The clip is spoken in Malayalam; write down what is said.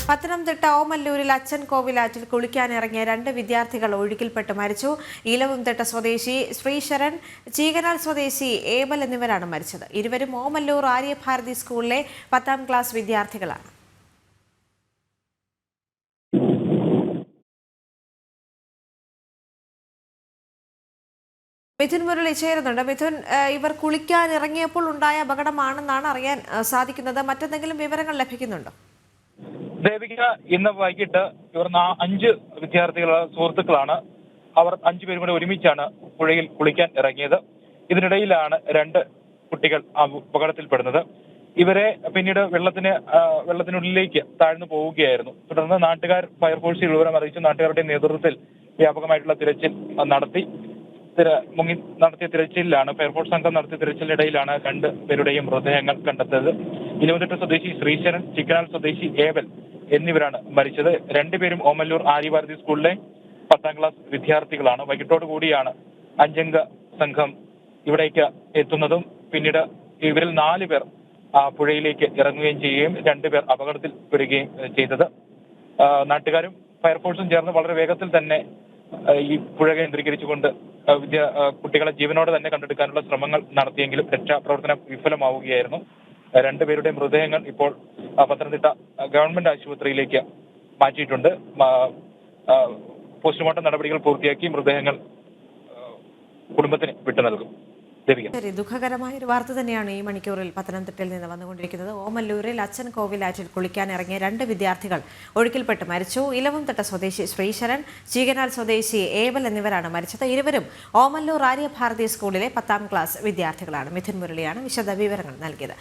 പത്തനംതിട്ട ഓമല്ലൂരിൽ അച്ഛൻ കോവിലാറ്റിൽ കുളിക്കാനിറങ്ങിയ 2 വിദ്യാർത്ഥികൾ ഒഴുക്കിൽപ്പെട്ട് മരിച്ചു. ഈലവുംതിട്ട സ്വദേശി ശ്രീശരൺ, ചീകനാൽ സ്വദേശി ഏബൽ എന്നിവരാണ് മരിച്ചത്. ഇരുവരും ഓമല്ലൂർ ആര്യഭാരതി സ്കൂളിലെ 10ാം ക്ലാസ് വിദ്യാർത്ഥികളാണ്. മിഥുൻ മുരളി ചേരുന്നുണ്ട്. മിഥുൻ, ഇവർ കുളിക്കാൻ ഇറങ്ങിയപ്പോൾ ഉണ്ടായ അപകടമാണെന്നാണ് അറിയാൻ സാധിക്കുന്നത്. മറ്റെന്തെങ്കിലും വിവരങ്ങൾ ലഭിക്കുന്നുണ്ടോ? ദേവിക, ഇന്ന് വൈകിട്ട് ഇവർ 5 വിദ്യാർത്ഥികളുടെ സുഹൃത്തുക്കളാണ്. അവർ 5 പേരും കൂടെ ഒരുമിച്ചാണ് പുഴയിൽ കുളിക്കാൻ ഇറങ്ങിയത്. ഇതിനിടയിലാണ് 2 കുട്ടികൾ അപകടത്തിൽപ്പെടുന്നത്. ഇവരെ പിന്നീട് വെള്ളത്തിനുള്ളിലേക്ക് താഴ്ന്നു പോവുകയായിരുന്നു. തുടർന്ന് നാട്ടുകാർ ഫയർഫോഴ്സിൽ വിവരം അറിയിച്ചു. നാട്ടുകാരുടെ നേതൃത്വത്തിൽ വ്യാപകമായിട്ടുള്ള തിരച്ചിൽ നടത്തിയ തിരച്ചിലിലാണ് ഫയർഫോഴ്സ് സംഘം നടത്തിയ തിരച്ചിലിനിടയിലാണ് 2 പേരുടെയും മൃതദേഹങ്ങൾ കണ്ടെത്തിയത്. ഈലവുംതിട്ട സ്വദേശി ശ്രീശരൺ, ചിക്കനാൽ സ്വദേശി ഏവൽ എന്നിവരാണ് മരിച്ചത്. 2 പേരും ഓമല്ലൂർ ആര്യഭാരതി സ്കൂളിലെ 10ാം ക്ലാസ് വിദ്യാർത്ഥികളാണ്. വൈകിട്ടോടു കൂടിയാണ് 5 സംഘം ഇവിടേക്ക് എത്തുന്നതും പിന്നീട് ഇവരിൽ 4 പേർ പുഴയിലേക്ക് ഇറങ്ങുകയും ചെയ്യുകയും 2 പേർ അപകടത്തിൽപ്പെടുകയും ചെയ്തത്. നാട്ടുകാരും ഫയർഫോഴ്സും ചേർന്ന് വളരെ വേഗത്തിൽ തന്നെ ഈ പുഴ കേന്ദ്രീകരിച്ചുകൊണ്ട് കുട്ടികളെ ജീവനോടെ തന്നെ കണ്ടെടുക്കാനുള്ള ശ്രമങ്ങൾ നടത്തിയെങ്കിലും രക്ഷാപ്രവർത്തനം വിഫലമാവുകയായിരുന്നു. 2 പേരുടെ മൃതദേഹങ്ങൾ ഇപ്പോൾ പത്തനംതിട്ട ഗവൺമെന്റ് ആശുപത്രിയിലേക്ക് മാറ്റിയിട്ടുണ്ട്. പോസ്റ്റ്മോർട്ടം നടപടികൾ പൂർത്തിയാക്കി മൃതദേഹങ്ങൾ കുടുംബത്തിന് വിട്ടു നൽകും. ശരി, ദുഃഖകരമായ ഒരു വാർത്ത തന്നെയാണ് ഈ മണിക്കൂറിൽ പത്തനംതിട്ടയിൽ നിന്ന് വന്നുകൊണ്ടിരിക്കുന്നത്. ഓമല്ലൂരിൽ അച്ഛൻ കോവിലാറ്റിൽ കുളിക്കാൻ ഇറങ്ങിയ 2 വിദ്യാർത്ഥികൾ ഒഴുക്കിൽപ്പെട്ട് മരിച്ചു. ഇലവുംതിട്ട സ്വദേശി ശ്രീശരൺ, ചീകനാൽ സ്വദേശി ഏബൽ എന്നിവരാണ് മരിച്ചത്. ഇരുവരും ഓമല്ലൂർ ആര്യഭാരതി സ്കൂളിലെ 10ാം ക്ലാസ് വിദ്യാർത്ഥികളാണ്. മിഥുൻ മുരളിയാണ് വിശദ വിവരങ്ങൾ നൽകിയത്.